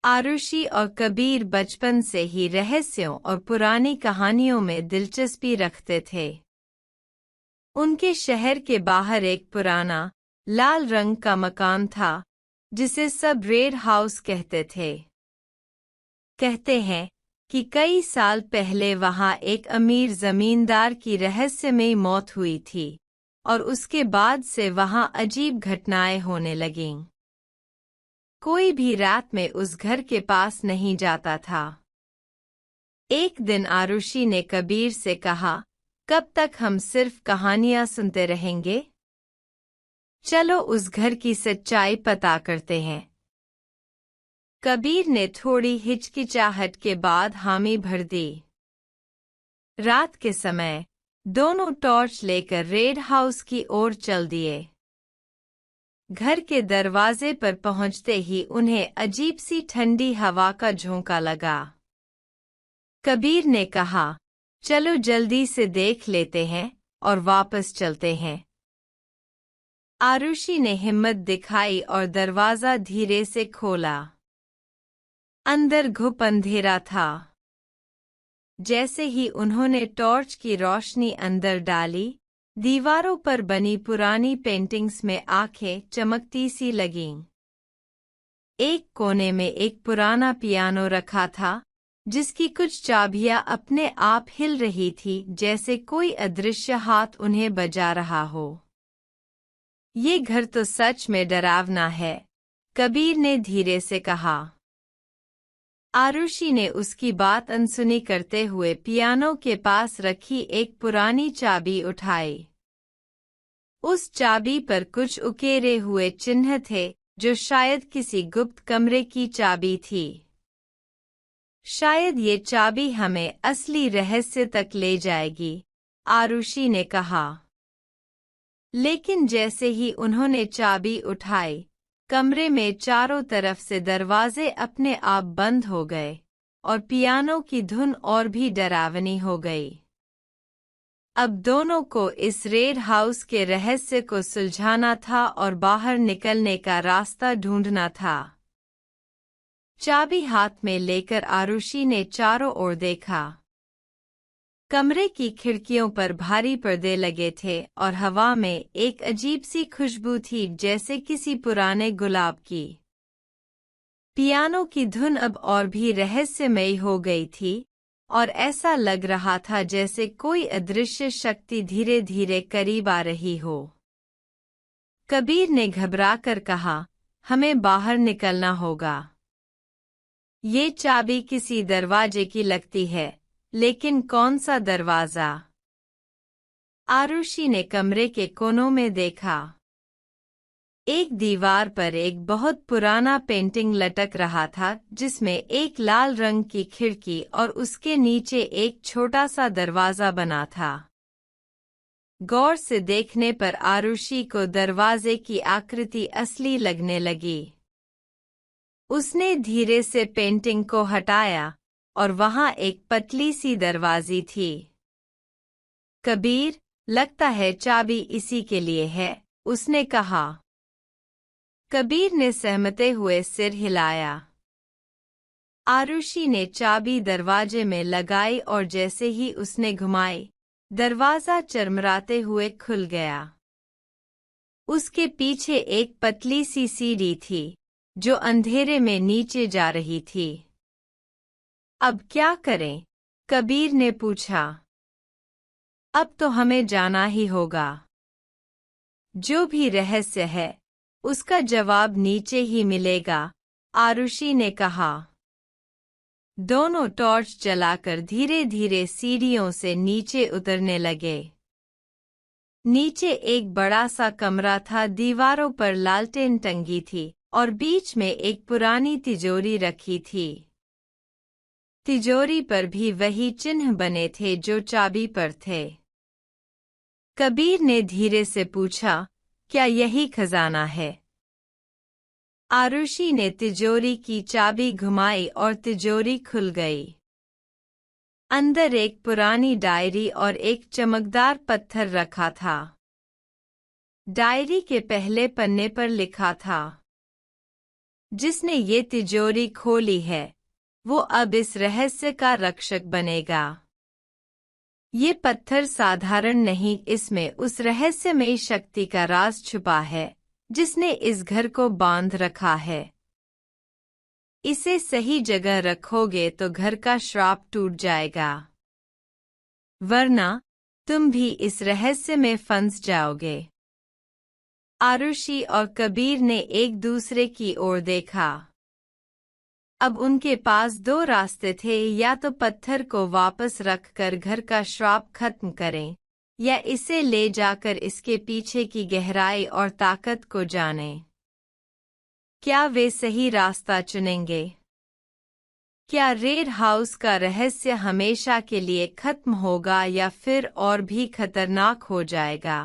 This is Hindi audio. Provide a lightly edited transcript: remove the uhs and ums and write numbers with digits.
आरुषि और कबीर बचपन से ही रहस्यों और पुरानी कहानियों में दिलचस्पी रखते थे। उनके शहर के बाहर एक पुराना लाल रंग का मकान था जिसे सब रेड हाउस कहते थे। कहते हैं कि कई साल पहले वहां एक अमीर जमींदार की रहस्यमयी मौत हुई थी और उसके बाद से वहां अजीब घटनाएं होने लगीं। कोई भी रात में उस घर के पास नहीं जाता था। एक दिन आरुषि ने कबीर से कहा, कब तक हम सिर्फ कहानियां सुनते रहेंगे? चलो उस घर की सच्चाई पता करते हैं। कबीर ने थोड़ी हिचकिचाहट के बाद हामी भर दी। रात के समय दोनों टॉर्च लेकर रेड हाउस की ओर चल दिए। घर के दरवाजे पर पहुंचते ही उन्हें अजीब सी ठंडी हवा का झोंका लगा। कबीर ने कहा, चलो जल्दी से देख लेते हैं और वापस चलते हैं। आरुषि ने हिम्मत दिखाई और दरवाजा धीरे से खोला। अंदर घुप अंधेरा था। जैसे ही उन्होंने टॉर्च की रोशनी अंदर डाली, दीवारों पर बनी पुरानी पेंटिंग्स में आंखें चमकती सी लगीं। एक कोने में एक पुराना पियानो रखा था जिसकी कुछ चाबियां अपने आप हिल रही थी, जैसे कोई अदृश्य हाथ उन्हें बजा रहा हो। ये घर तो सच में डरावना है, कबीर ने धीरे से कहा। आरुषि ने उसकी बात अनसुनी करते हुए पियानो के पास रखी एक पुरानी चाबी उठाई। उस चाबी पर कुछ उकेरे हुए चिन्ह थे जो शायद किसी गुप्त कमरे की चाबी थी। शायद ये चाबी हमें असली रहस्य तक ले जाएगी, आरुषि ने कहा। लेकिन जैसे ही उन्होंने चाबी उठाई, कमरे में चारों तरफ से दरवाजे अपने आप बंद हो गए और पियानो की धुन और भी डरावनी हो गई। अब दोनों को इस रेड हाउस के रहस्य को सुलझाना था और बाहर निकलने का रास्ता ढूंढना था। चाबी हाथ में लेकर आरुषि ने चारों ओर देखा। कमरे की खिड़कियों पर भारी पर्दे लगे थे और हवा में एक अजीब सी खुशबू थी, जैसे किसी पुराने गुलाब की। पियानो की धुन अब और भी रहस्यमयी हो गई थी और ऐसा लग रहा था जैसे कोई अदृश्य शक्ति धीरे धीरे करीब आ रही हो। कबीर ने घबराकर कहा, हमें बाहर निकलना होगा। ये चाबी किसी दरवाजे की लगती है, लेकिन कौन सा दरवाजा? आरुषि ने कमरे के कोनों में देखा। एक दीवार पर एक बहुत पुराना पेंटिंग लटक रहा था जिसमें एक लाल रंग की खिड़की और उसके नीचे एक छोटा सा दरवाजा बना था। गौर से देखने पर आरुषि को दरवाजे की आकृति असली लगने लगी। उसने धीरे से पेंटिंग को हटाया और वहां एक पतली सी दरवाजी थी। कबीर, लगता है चाबी इसी के लिए है, उसने कहा। कबीर ने सहमते हुए सिर हिलाया। आरुषि ने चाबी दरवाजे में लगाई और जैसे ही उसने घुमाई, दरवाजा चरमराते हुए खुल गया। उसके पीछे एक पतली सी सीढ़ी थी जो अंधेरे में नीचे जा रही थी। अब क्या करें? कबीर ने पूछा। अब तो हमें जाना ही होगा। जो भी रहस्य है उसका जवाब नीचे ही मिलेगा, आरुषि ने कहा। दोनों टॉर्च जलाकर धीरे धीरे सीढ़ियों से नीचे उतरने लगे। नीचे एक बड़ा सा कमरा था, दीवारों पर लालटेन टंगी थी और बीच में एक पुरानी तिजोरी रखी थी। तिजोरी पर भी वही चिन्ह बने थे जो चाबी पर थे। कबीर ने धीरे से पूछा, क्या यही खजाना है? आरुषि ने तिजोरी की चाबी घुमाई और तिजोरी खुल गई। अंदर एक पुरानी डायरी और एक चमकदार पत्थर रखा था। डायरी के पहले पन्ने पर लिखा था, जिसने ये तिजोरी खोली है वो अब इस रहस्य का रक्षक बनेगा। ये पत्थर साधारण नहीं, इसमें उस रहस्यमयी शक्ति का राज छुपा है जिसने इस घर को बांध रखा है। इसे सही जगह रखोगे तो घर का श्राप टूट जाएगा, वरना तुम भी इस रहस्य में फंस जाओगे। आरुषि और कबीर ने एक दूसरे की ओर देखा। अब उनके पास दो रास्ते थे, या तो पत्थर को वापस रखकर घर का श्राप खत्म करें, या इसे ले जाकर इसके पीछे की गहराई और ताकत को जानें। क्या वे सही रास्ता चुनेंगे? क्या रेड हाउस का रहस्य हमेशा के लिए खत्म होगा या फिर और भी खतरनाक हो जाएगा?